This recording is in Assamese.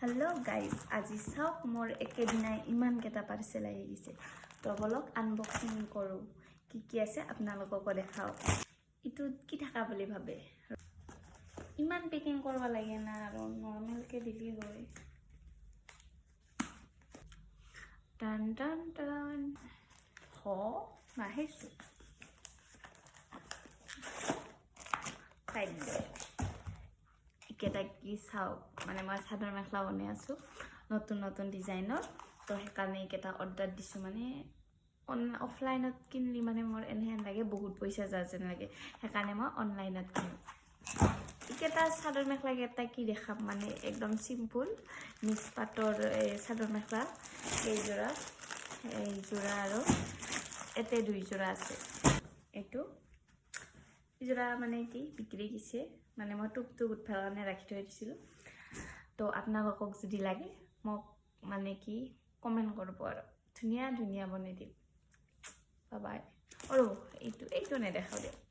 हेलो गाइज আজি চাওক মোৰ একেদিনাই ইমান কেটা পাৰ্সেল আহি গৈছে তো বলক আনবক্সিং কৰো কি আছে আপোনালোকক দেখাও ইটো কি থাকা বুলি ভাবে ইমান পেকিং কৰিব লাগে না আৰু নরমাল কে দিলি হয় টান টান টান হ নাহিছো ফাইল কেটা কি চাও মানে মই সাধারণ মেখলা বনাই আছো নতুন নতুন ডিজাইনৰ তো হেকাৰণে কেটা অৰ্ডাৰ দিছো মানে অফলাইনত কিনলি মানে মোৰ এনেহেন লাগে বহুত পইচা যা যেন লাগে হেকাৰণে মই অনলাইনত কিনো কেটা সাধাৰণ মেখলা কেটা কি দেখাম মানে একদম সিম্পল মিক্স পাটৰ সাধাৰণ মেখলা এই জোড়া আৰু এতে দুই জোড়া আছে এটো জোড়া মানে কি বিক্ৰি গিছে মানে মই টুকটুক উঠফালনে ৰাখি থৈ দিছিল তো আপোনালোকক যদি লাগে মোক মানে কি কমেন্ট কৰব আৰু ধুনিয়া ধুনিয়া বনাই দিম বাই বাই আৰু এইটো নেদেখাও দিয়ক